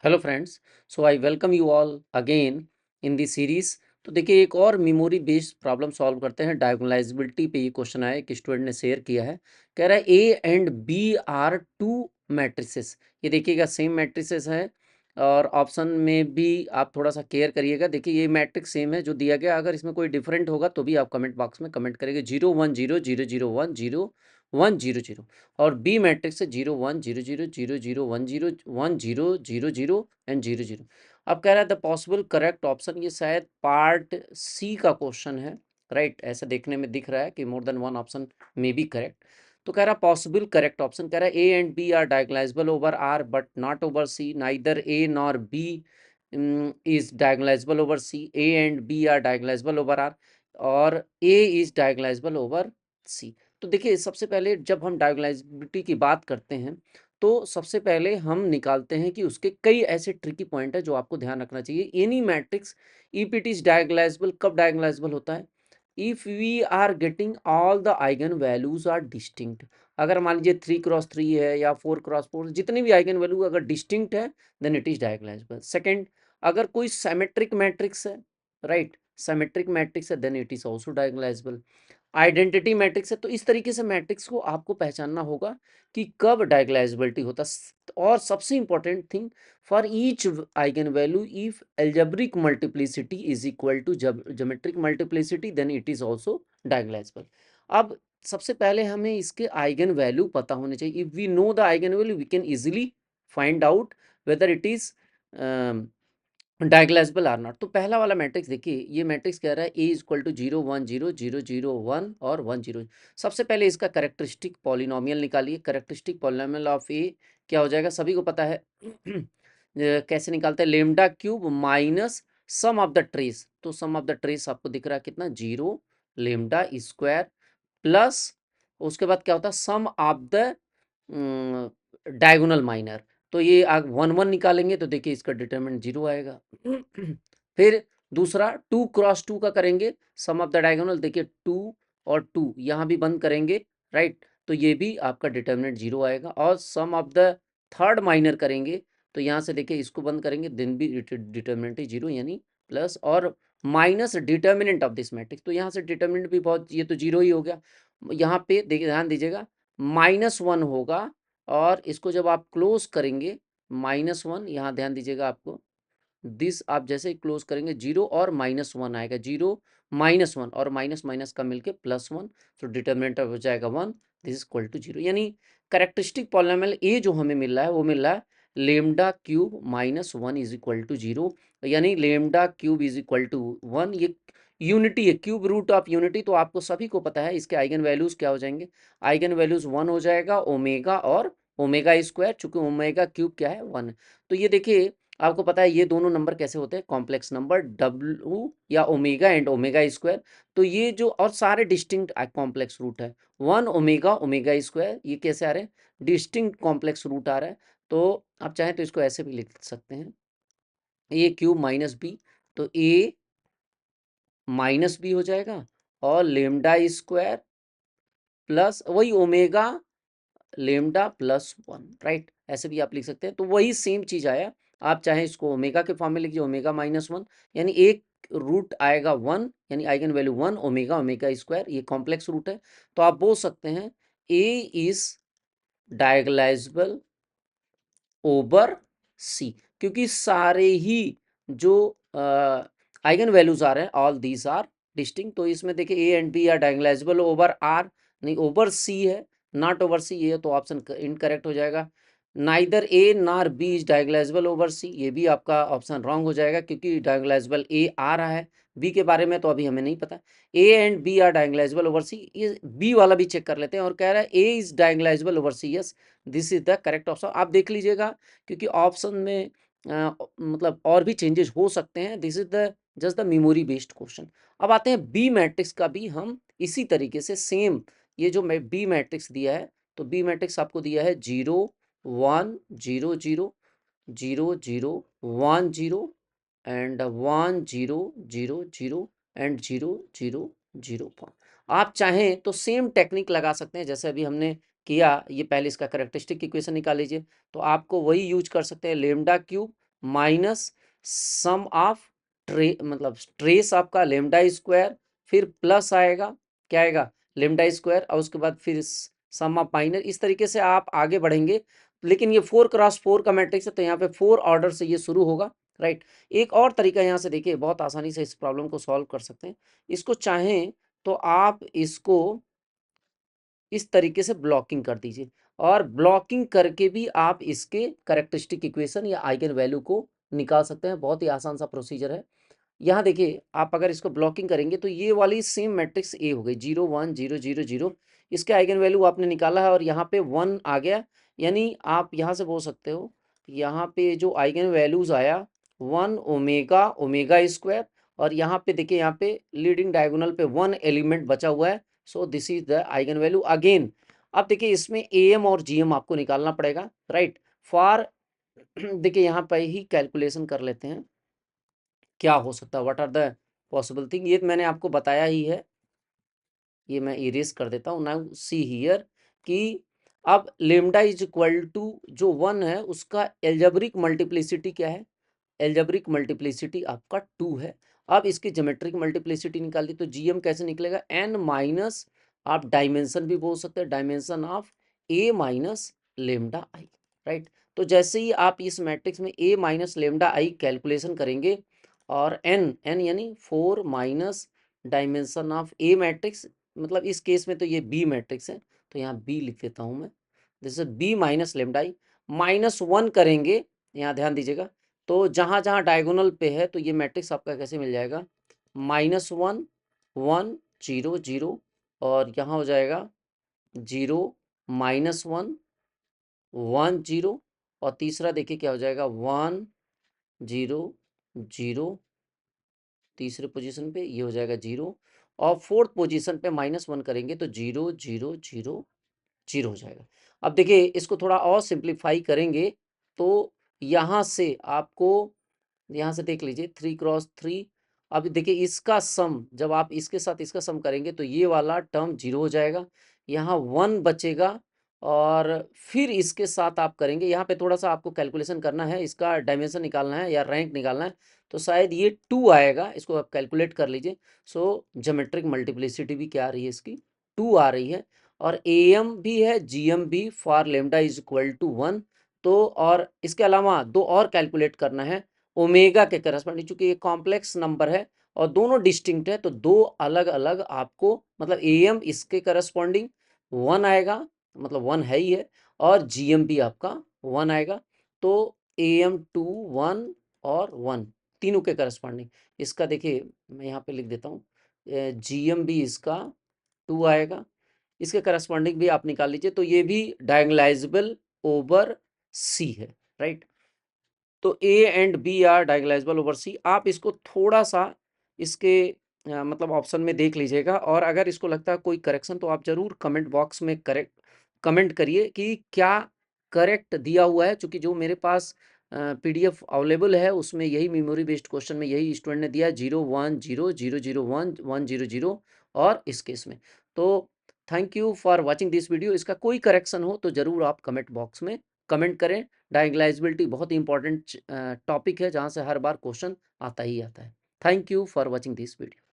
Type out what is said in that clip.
Hello friends. So I welcome you all again in the series. तो देखिए एक और मेमोरी बेस्ड प्रॉब्लम सॉल्व करते हैं। डायगोनलाइजेबिलिटी पे ये क्वेश्चन आया, एक स्टूडेंट ने शेयर किया है। कह रहा है A and B are two matrices. ये देखिएगा सेम मैट्रिसेस है और ऑप्शन में भी आप थोड़ा सा केयर करिएगा। देखिए ये मैट्रिक्स सेम है जो दिया गया, अगर इसमें कोई डिफरेंट होगा तो भी आप कमेंट बॉक्स में कमेंट करेंगे। 0 1 0 0 0 1 0 1 0 और बी मैट्रिक्स है 0 1 0 0 0 0 1 0 1 0 0 0 एंड 0 0। अब कह रहा है द पॉसिबल करेक्ट ऑप्शन, ये शायद पार्ट सी का क्वेश्चन है, राइट। ऐसा देखने में दिख रहा है कि more than one option may be correct. तो कह रहा पॉसिबल करेक्ट ऑप्शन, कह रहा है A and B are diagonalizable over R but not over C, neither A nor B is diagonalizable over C, A and B are diagonalizable over R और A is diagonalizable over C. तो देखिए सबसे पहले जब हम डायगोनलाइजेबिलिटी की बात करते हैं तो सबसे पहले हम निकालते हैं कि उसके कई ऐसे ट्रिकी पॉइंट है जो आपको ध्यान रखना चाहिए। Any matrix if it is diagonalizable, कब डायगोनलाइजेबल होता है? If we are getting all the eigen values are distinct. अगर मान लीजिए 3x3 है या 4x4, जितने भी आइगन वैल्यू अगर डिस्टिंक्ट है then it is diagonalizable. Second, अगर कोई सिमेट्रिक मैट्रिक्स है, राइट, सिमेट्रिक मैट्रिक्स है then it is also diagonalizable. Identity matrix है, तो इस तरीके से मैट्रिक्स को आपको पहचानना होगा कि कब डायगोनलाइजेबिलिटी होता और सबसे important thing, for each eigen value if algebraic multiplicity is equal to geometric multiplicity then it is also diagonalizable. अब सबसे पहले हमें इसके आइगन वैल्यू पता होने चाहिए। If we know the eigen value we can easily find out whether it is diagonalizable or not. तो पहला वाला मैट्रिक्स देखिए, ये मैट्रिक्स कह रहा है ए इक्वल टू 0 1 0 0 0 1 और 1 0। सबसे पहले इसका कैरेक्टरिस्टिक पॉलिनोमियल निकालिए। कैरेक्टरिस्टिक पॉलिनोमियल ऑफ ए क्या हो जाएगा, सभी को पता है। कैसे निकालते हैं? Lambda cube minus sum of the trace. तो सम ऑफ द ट्रेस आपको दिख रहा है कितना, 0 लेमडा स्क्वायर प्लस उसके बाद क्या होता है सम ऑफ द डायगोनल माइनर। तो ये 1 1 निकालेंगे तो देखिए इसका डिटरमिनेंट 0 आएगा। फिर दूसरा 2 × 2 का करेंगे सम ऑफ द डायगोनल, देखिए 2 और 2 यहाँ भी बंद करेंगे, राइट, तो ये भी आपका डिटरमिनेंट 0 आएगा। और सम ऑफ द थर्ड माइनर करेंगे तो यहाँ से देखिए इसको बंद करेंगे देन भी डिटरमिनेंट 0 यानी प्लस और minus determinant of this matrix. तो यहाँ से डिटर्मिनेंट भी बहुत, ये तो 0 ही हो गया। यहाँ पे देखिए ध्यान दीजिएगा -1 होगा और इसको जब आप क्लोज करेंगे -1, यहाँ ध्यान दीजिएगा आपको दिस आप जैसे ही क्लोज करेंगे 0 और -1 आएगा, 0 -1 और माइनस माइनस का मिलके +1, तो डिटर्मिनेंट हो जाएगा 1, दिस इज इक्वल टू 0। यानी कैरेक्टरिस्टिक पॉलिनोमियल ए जो हमें मिल रहा है वो मिल रहा है lambda cube -1 is equal to 0, यानी lambda cube is equal to 1। ये यूनिटी है, क्यूब रूट ऑफ यूनिटी, तो आपको सभी को पता है इसके आइगन वैल्यूज क्या हो जाएंगे। आइगन वैल्यूज 1 हो जाएगा, ओमेगा और ओमेगा स्क्वायर, चूंकि ओमेगा क्यूब क्या है 1। तो ये देखिए आपको पता है ये दोनों नंबर कैसे होते हैं, कॉम्प्लेक्स नंबर डब्ल्यू या ओमेगा एंड ओमेगा स्क्वायर। तो ये जो और सारे डिस्टिंक्ट कॉम्प्लेक्स रूट है, 1 ओमेगा ओमेगा स्क्वायर, ये कैसे आ रहे हैं, डिस्टिंक्ट कॉम्प्लेक्स रूट आ रहा है। तो आप चाहें तो इसको ऐसे भी लिख सकते हैं, ए क्यूब माइनस बी, तो ए माइनस बी हो जाएगा और लेमडा स्क्वायर प्लस वही ओमेगा लेमडा +1, राइट, ऐसे भी आप लिख सकते हैं। तो वही सेम चीज आया, आप चाहे इसको ओमेगा के फॉर्म में लिखिए, ओमेगा -1, यानी एक रूट आएगा 1, यानी eigen value 1 omega omega square, ये कॉम्प्लेक्स रूट है। तो आप बोल सकते हैं ए इज डायगोनलाइजेबल ओवर सी, क्योंकि सारे ही जो आइगन वैल्यूज आ रहे हैं ऑल दीज आर डिस्टिंक्ट। तो इसमें देखिए A and B are diagonalizable over R, नहीं ओवर सी है, नॉट ओवर सी, ये तो ऑप्शन इनकरेक्ट हो जाएगा। Neither A nor B is diagonalizable over C, ये भी आपका ऑप्शन रॉन्ग हो जाएगा क्योंकि डायगोनलाइजेबल ए आ रहा है, बी के बारे में तो अभी हमें नहीं पता। A and B are diagonalizable over C, ये बी वाला भी चेक कर लेते हैं और कह रहा है A is diagonalizable over C, yes this is the correct option. आप देख लीजिएगा क्योंकि ऑप्शन में मतलब और भी चेंजेस हो सकते हैं, this is the just the memory based question. अब आते हैं बी मैट्रिक्स का भी हम इसी तरीके से सेम, ये जो बी मैट्रिक्स दिया है, तो बी मैट्रिक्स आपको दिया है 0 1 0 0 0 0 1 0 एंड 1 0 0 0 एंड 0 0 0 1। आप चाहें तो सेम टेक्निक लगा सकते हैं जैसे अभी हमने किया, ये पहले इसका कैरेक्टरिस्टिक इक्वेशन निकाल लीजिए। तो आपको वही यूज कर सकते हैं, lambda cube minus sum of मतलब ट्रेस आपका लेमडा स्क्वायर, फिर प्लस आएगा, क्या आएगा, लेमडा स्क्वायर, और उसके बाद फिर सम ऑफ माइनर। इस तरीके से आप आगे बढ़ेंगे। लेकिन ये 4x4 का मैट्रिक्स है, तो यहाँ पे 4 ऑर्डर से ये शुरू होगा, राइट। एक और तरीका यहाँ से देखिए, बहुत आसानी से इस प्रॉब्लम को सॉल्व कर सकते हैं। इसको चाहें तो आप इसको इस तरीके से ब्लॉकिंग कर दीजिए, और ब्लॉकिंग करके भी आप इसके कैरेक्टरिस्टिक इक्वेशन या आइगन वैल्यू को निकाल सकते हैं। बहुत ही आसान सा प्रोसीजर है। यहाँ देखिए, आप अगर इसको ब्लॉकिंग करेंगे तो ये वाली सेम मैट्रिक्स ए हो गई, 0 1 0 0 0। इसके आइगन वैल्यू आपने निकाला है और यहाँ पे 1 आ गया, यानी आप यहाँ से बोल सकते हो, यहाँ पे जो आइगन वैल्यूज आया 1 ओमेगा ओमेगा स्क्वायर, और यहाँ पे देखिए, यहाँ पे लीडिंग डायगोनल पे 1 एलिमेंट बचा हुआ है, so this is the eigen value again. अब देखिए, इसमें एम और जीएम आपको निकालना पड़ेगा, राइट। फॉर देखिए, यहाँ पे ही कैलकुलेशन कर लेते हैं क्या हो सकता है, what are the possible thing. ये मैंने आपको बताया ही है, ये मैं इरेज कर देता हूँ। नाउ सी हियर कि अब लेमडा इज इक्वल टू जो 1 है उसका एल्जेब्रिक मल्टीप्लिसिटी क्या है, एल्जेब्रिक मल्टीप्लिसिटी आपका 2 है। अब इसकी ज्योमेट्रिक मल्टीप्लिसिटी निकाल दी तो जीएम कैसे निकलेगा, एन माइनस, आप डायमेंशन भी बोल सकते हैं, dimension of A minus lambda I, right. तो जैसे ही आप इस मैट्रिक्स में ए माइनस लेमडा आई कैलकुलेशन करेंगे, और एन एन यानी 4 minus dimension of A matrix, मतलब इस केस में तो ये बी मैट्रिक्स है, तो यहाँ बी लिख देता हूँ मैं, जैसे बी माइनस लेमडा आई -1 करेंगे, यहाँ ध्यान दीजिएगा। तो जहाँ जहाँ डायगोनल पे है तो ये मैट्रिक्स आपका कैसे मिल जाएगा, -1 1 0 0, और यहाँ हो जाएगा 0 -1 1 0, और तीसरा देखिए क्या हो जाएगा 1 0 0, तीसरे पोजीशन पे ये हो जाएगा 0, और फोर्थ पोजीशन पे -1 करेंगे तो 0 0 0 0 हो जाएगा। अब देखिए, इसको थोड़ा और सिंप्लीफाई करेंगे तो यहाँ से आपको, यहाँ से देख लीजिए 3x3। अब देखिए, इसका सम जब आप इसके साथ इसका सम करेंगे तो ये वाला टर्म 0 हो जाएगा, यहाँ 1 बचेगा, और फिर इसके साथ आप करेंगे, यहाँ पे थोड़ा सा आपको कैलकुलेशन करना है, इसका डायमेंशन निकालना है या रैंक निकालना है, तो शायद ये 2 आएगा, इसको आप कैलकुलेट कर लीजिए। सो ज्योमेट्रिक मल्टीप्लिसिटी भी क्या आ रही है इसकी, 2 आ रही है, और एम भी है, जीएम भी, for lambda is equal to 1। तो और इसके अलावा 2 और कैलकुलेट करना है ओमेगा के करस्पॉन्डिंग, चूंकि ये कॉम्प्लेक्स नंबर है और दोनों डिस्टिंक्ट है, तो 2 अलग अलग आपको, मतलब एम इसके करस्पॉन्डिंग 1 आएगा, मतलब 1 है ही है, और जीएम भी आपका 1 आएगा। तो एम 2 1 और 1 तीनों के करस्पॉन्डिंग, इसका देखिए मैं यहाँ पे लिख देता हूँ, जीएम भी इसका 2 आएगा, इसके करस्पॉन्डिंग भी आप निकाल लीजिए, तो ये भी डायगोनलाइजेबल ओवर सी है, राइट। तो A and B are diagonalizable over C. आप इसको थोड़ा सा इसके मतलब ऑप्शन में देख लीजिएगा, और अगर इसको लगता है कोई करेक्शन तो आप जरूर कमेंट बॉक्स में करेक्ट कमेंट करिए कि क्या करेक्ट दिया हुआ है, क्योंकि जो मेरे पास पीडीएफ अवेलेबल है उसमें यही मेमोरी बेस्ड क्वेश्चन में यही स्टूडेंट ने दिया, 0 1 0 0 0 1 1 0 0, और इस केस में। तो thank you for watching this video. इसका कोई करेक्शन हो तो ज़रूर आप कमेंट बॉक्स में कमेंट करें। डायगोनलाइजेबिलिटी बहुत ही इंपॉर्टेंट टॉपिक है, जहाँ से हर बार क्वेश्चन आता ही आता है। Thank you for watching this video.